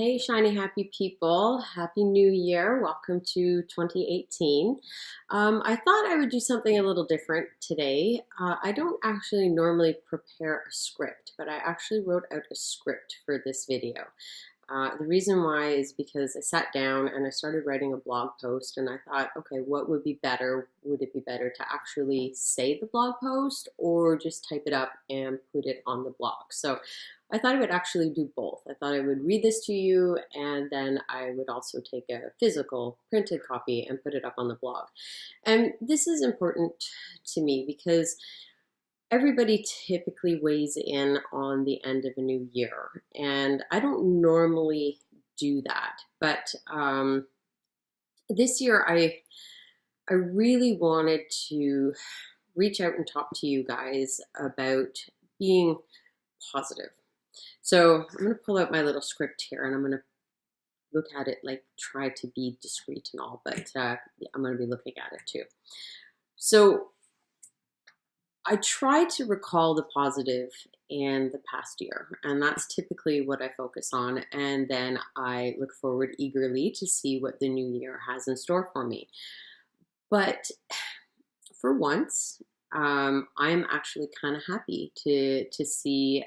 Hey, shiny happy people. Happy New Year. Welcome to 2018. I thought I would do something a little different today. I don't actually normally prepare a script, but I actually wrote out a script for this video. The reason why is because I sat down and I started writing a blog post and I thought, okay, what would be better? Would it be better to actually say the blog post or just type it up and put it on the blog? So I thought I would actually do both. I thought I would read this to you and then I would also take a physical printed copy and put it up on the blog. And this is important to me because everybody typically weighs in on the end of a new year, and I don't normally do that. But this year, I really wanted to reach out and talk to you guys about being positive. So I'm going to pull out my little script here, and I'm going to look at it like try to be discreet and all, but I'm going to be looking at it too. So I try to recall the positive in the past year, and that's typically what I focus on. And then I look forward eagerly to see what the new year has in store for me. But for once, I'm actually kind of happy to see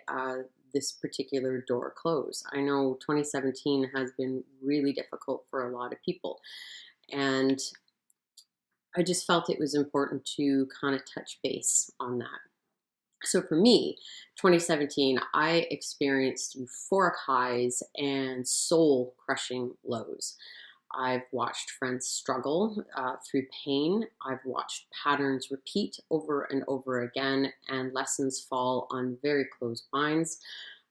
this particular door close. I know 2017 has been really difficult for a lot of people, and I just felt it was important to kind of touch base on that. So for me, 2017, I experienced euphoric highs and soul crushing lows. I've watched friends struggle through pain. I've watched patterns repeat over and over again and lessons fall on very closed minds.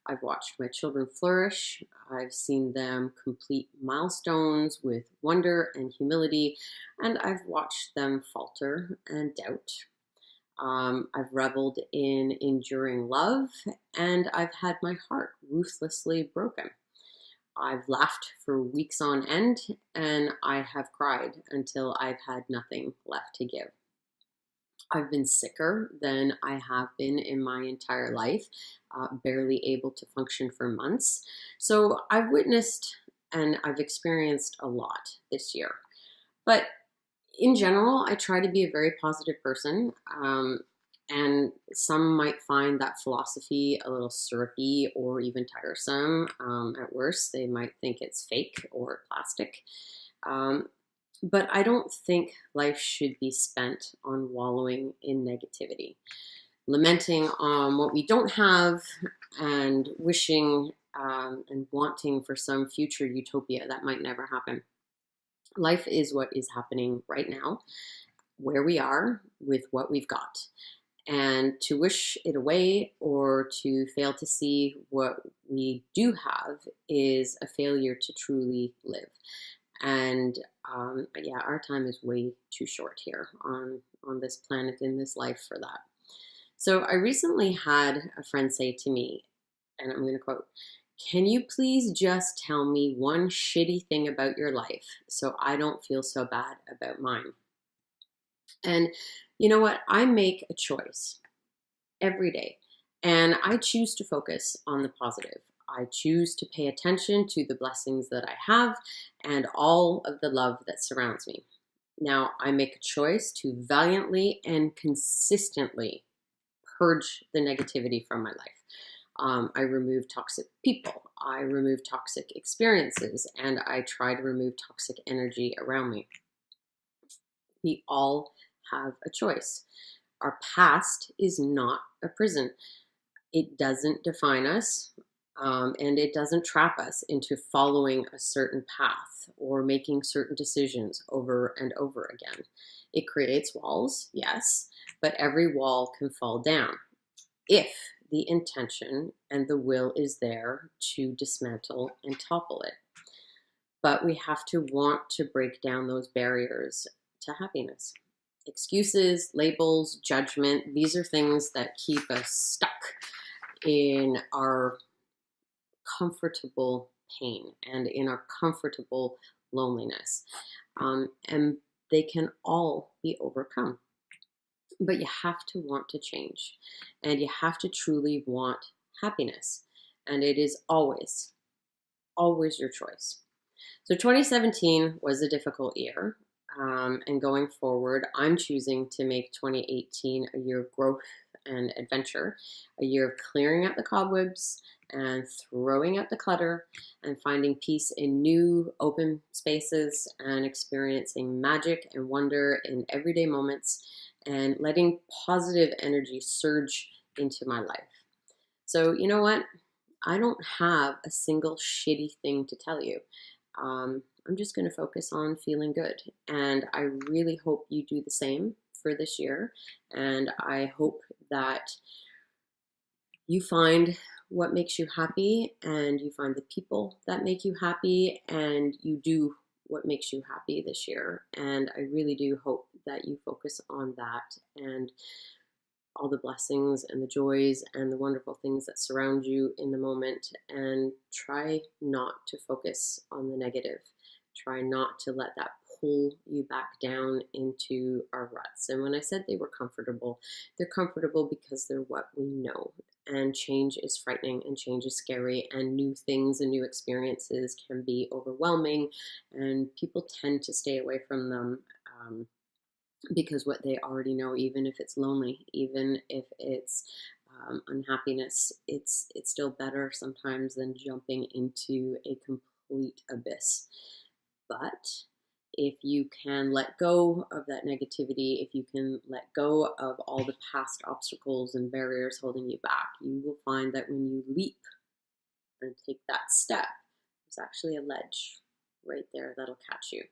I've watched my children flourish. I've seen them complete milestones with wonder and humility, and I've watched them falter and doubt. I've reveled in enduring love, and I've had my heart ruthlessly broken. I've laughed for weeks on end, and I have cried until I've had nothing left to give. I've been sicker than I have been in my entire life, barely able to function for months. So I've witnessed and I've experienced a lot this year. But in general, I try to be a very positive person. And some might find that philosophy a little syrupy or even tiresome. At worst, they might think it's fake or plastic. But I don't think life should be spent on wallowing in negativity, lamenting on what we don't have and wishing and wanting for some future utopia that might never happen. Life is what is happening right now, where we are with what we've got. And to wish it away or to fail to see what we do have is a failure to truly live. And yeah, our time is way too short here on this planet, in this life for that. So I recently had a friend say to me, and I'm going to quote, "Can you please just tell me one shitty thing about your life so I don't feel so bad about mine?" And you know what? I make a choice every day, and I choose to focus on the positive. I choose to pay attention to the blessings that I have and all of the love that surrounds me. Now, I make a choice to valiantly and consistently purge the negativity from my life. I remove toxic people, I remove toxic experiences, and I try to remove toxic energy around me. We all have a choice. Our past is not a prison. It doesn't define us, and it doesn't trap us into following a certain path or making certain decisions over and over again. It creates walls, yes, but every wall can fall down if the intention and the will is there to dismantle and topple it. But we have to want to break down those barriers to happiness. Excuses, labels, judgment, these are things that keep us stuck in our comfortable pain and in our comfortable loneliness. And they can all be overcome. But you have to want to change, and you have to truly want happiness. And it is always always your choice. So 2017 was a difficult year. And going forward, I'm choosing to make 2018 a year of growth and adventure, a year of clearing up the cobwebs and throwing out the clutter and finding peace in new open spaces and experiencing magic and wonder in everyday moments and letting positive energy surge into my life. So, you know what? I don't have a single shitty thing to tell you. I'm just going to focus on feeling good. And I really hope you do the same for this year. And I hope that you find what makes you happy and you find the people that make you happy and you do what makes you happy this year. And I really do hope that you focus on that and all the blessings and the joys and the wonderful things that surround you in the moment, and try not to focus on the negative. Try not to let that pull you back down into our ruts. And when I said they were comfortable, they're comfortable because they're what we know. And change is frightening and change is scary, and new things and new experiences can be overwhelming, and people tend to stay away from them. Because what they already know, even if it's lonely, even if it's unhappiness, it's still better sometimes than jumping into a complete abyss. But if you can let go of that negativity, if you can let go of all the past obstacles and barriers holding you back, you will find that when you leap and take that step, there's actually a ledge right there that'll catch you.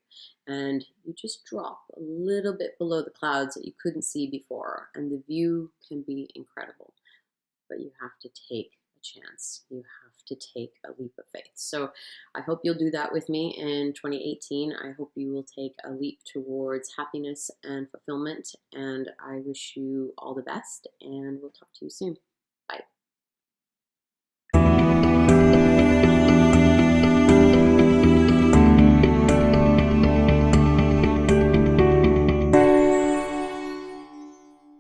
And you just drop a little bit below the clouds that you couldn't see before, and the view can be incredible. But you have to take a chance. You have to take a leap of faith. So I hope you'll do that with me in 2018. I hope you will take a leap towards happiness and fulfillment. And I wish you all the best, and we'll talk to you soon.